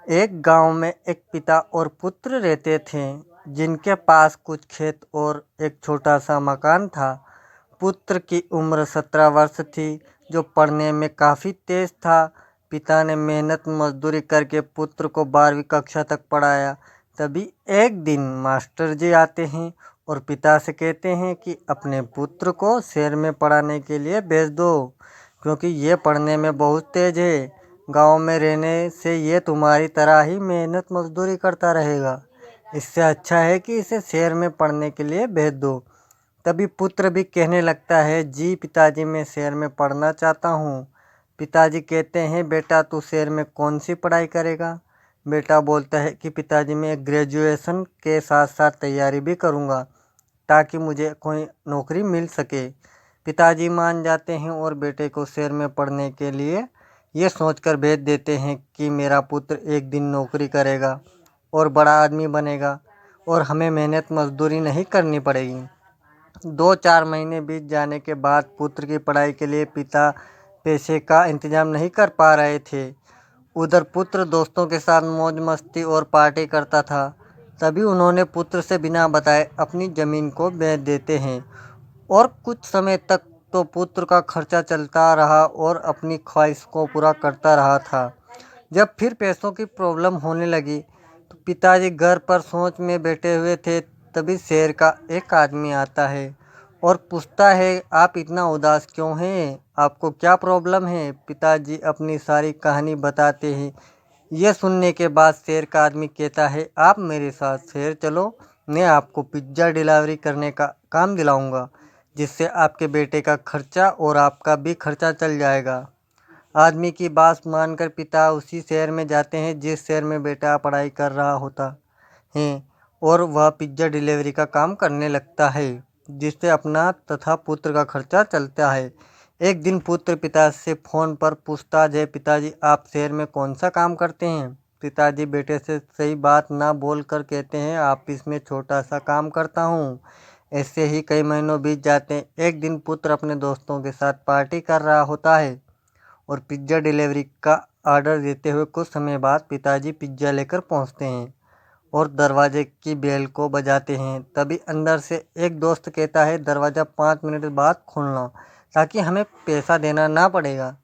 एक गांव में एक पिता और पुत्र रहते थे, जिनके पास कुछ खेत और एक छोटा सा मकान था। पुत्र की उम्र 17 वर्ष थी, जो पढ़ने में काफ़ी तेज था। पिता ने मेहनत मजदूरी करके पुत्र को 12वीं कक्षा तक पढ़ाया। तभी एक दिन मास्टर जी आते हैं और पिता से कहते हैं कि अपने पुत्र को शहर में पढ़ाने के लिए भेज दो, क्योंकि ये पढ़ने में बहुत तेज है। गांव में रहने से ये तुम्हारी तरह ही मेहनत मजदूरी करता रहेगा। इससे अच्छा है कि इसे शहर में पढ़ने के लिए भेज दो। तभी पुत्र भी कहने लगता है, जी पिताजी, मैं शहर में पढ़ना चाहता हूँ। पिताजी कहते हैं, बेटा तू शहर में कौन सी पढ़ाई करेगा? बेटा बोलता है कि पिताजी, मैं ग्रेजुएशन के साथ साथ तैयारी भी करूँगा, ताकि मुझे कोई नौकरी मिल सके। पिताजी मान जाते हैं और बेटे को शहर में पढ़ने के लिए ये सोचकर भेज देते हैं कि मेरा पुत्र एक दिन नौकरी करेगा और बड़ा आदमी बनेगा और हमें मेहनत मजदूरी नहीं करनी पड़ेगी। 2-4 महीने बीत जाने के बाद पुत्र की पढ़ाई के लिए पिता पैसे का इंतजाम नहीं कर पा रहे थे। उधर पुत्र दोस्तों के साथ मौज मस्ती और पार्टी करता था। तभी उन्होंने पुत्र से बिना बताए अपनी ज़मीन को बेच देते हैं। और कुछ समय तक तो पुत्र का खर्चा चलता रहा और अपनी ख्वाहिश को पूरा करता रहा था। जब फिर पैसों की प्रॉब्लम होने लगी तो पिताजी घर पर सोच में बैठे हुए थे। तभी शहर का एक आदमी आता है और पूछता है, आप इतना उदास क्यों हैं? आपको क्या प्रॉब्लम है? पिताजी अपनी सारी कहानी बताते हैं। यह सुनने के बाद शहर का आदमी कहता है, आप मेरे साथ शहर चलो, मैं आपको पिज्ज़ा डिलीवरी करने का काम दिलाऊंगा, जिससे आपके बेटे का खर्चा और आपका भी खर्चा चल जाएगा। आदमी की बात मानकर पिता उसी शहर में जाते हैं जिस शहर में बेटा पढ़ाई कर रहा होता है, और वह पिज्ज़ा डिलीवरी का काम करने लगता है, जिससे अपना तथा पुत्र का खर्चा चलता है। एक दिन पुत्र पिता से फ़ोन पर पूछताछ है, पिताजी आप शहर में कौन सा काम करते हैं? पिताजी बेटे से सही बात ना बोल कर कहते हैं, ऑफिस में छोटा सा काम करता हूँ। ऐसे ही कई महीनों बीत जाते हैं। एक दिन पुत्र अपने दोस्तों के साथ पार्टी कर रहा होता है और पिज्ज़ा डिलीवरी का ऑर्डर देते हुए कुछ समय बाद पिताजी पिज्ज़ा लेकर पहुंचते हैं और दरवाजे की बेल को बजाते हैं। तभी अंदर से एक दोस्त कहता है, दरवाज़ा 5 मिनट बाद खोलना, ताकि हमें पैसा देना ना पड़ेगा।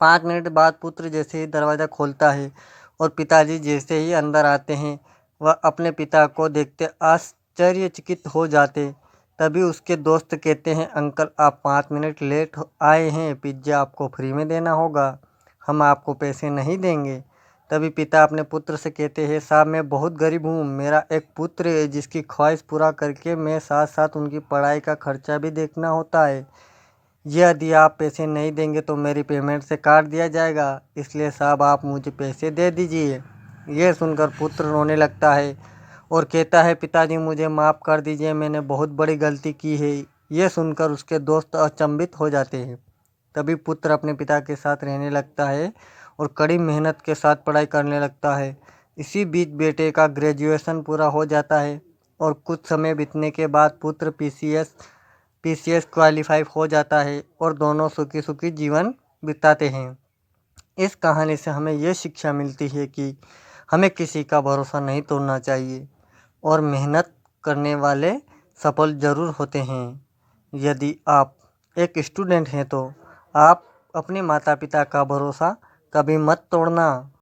5 मिनट बाद पुत्र जैसे ही दरवाज़ा खोलता है और पिताजी जैसे ही अंदर आते हैं, वह अपने पिता को देखते आश्चर्यचकित हो जाते। तभी उसके दोस्त कहते हैं, अंकल आप 5 मिनट लेट आए हैं, पिज्ज़ा आपको फ्री में देना होगा, हम आपको पैसे नहीं देंगे। तभी पिता अपने पुत्र से कहते हैं, साहब मैं बहुत गरीब हूँ, मेरा एक पुत्र है जिसकी ख्वाहिश पूरा करके मैं साथ साथ उनकी पढ़ाई का खर्चा भी देखना होता है। यदि आप पैसे नहीं देंगे तो मेरी पेमेंट से काट दिया जाएगा, इसलिए साहब आप मुझे पैसे दे दीजिए। यह सुनकर पुत्र रोने लगता है और कहता है, पिताजी मुझे माफ़ कर दीजिए, मैंने बहुत बड़ी गलती की है। यह सुनकर उसके दोस्त अचंभित हो जाते हैं। तभी पुत्र अपने पिता के साथ रहने लगता है और कड़ी मेहनत के साथ पढ़ाई करने लगता है। इसी बीच बेटे का ग्रेजुएशन पूरा हो जाता है और कुछ समय बीतने के बाद पुत्र पीसीएस क्वालिफाई हो जाता है और दोनों सुखी सुखी जीवन बिताते हैं। इस कहानी से हमें ये शिक्षा मिलती है कि हमें किसी का भरोसा नहीं तोड़ना चाहिए और मेहनत करने वाले सफल ज़रूर होते हैं। यदि आप एक स्टूडेंट हैं तो आप अपने माता पिता का भरोसा कभी मत तोड़ना।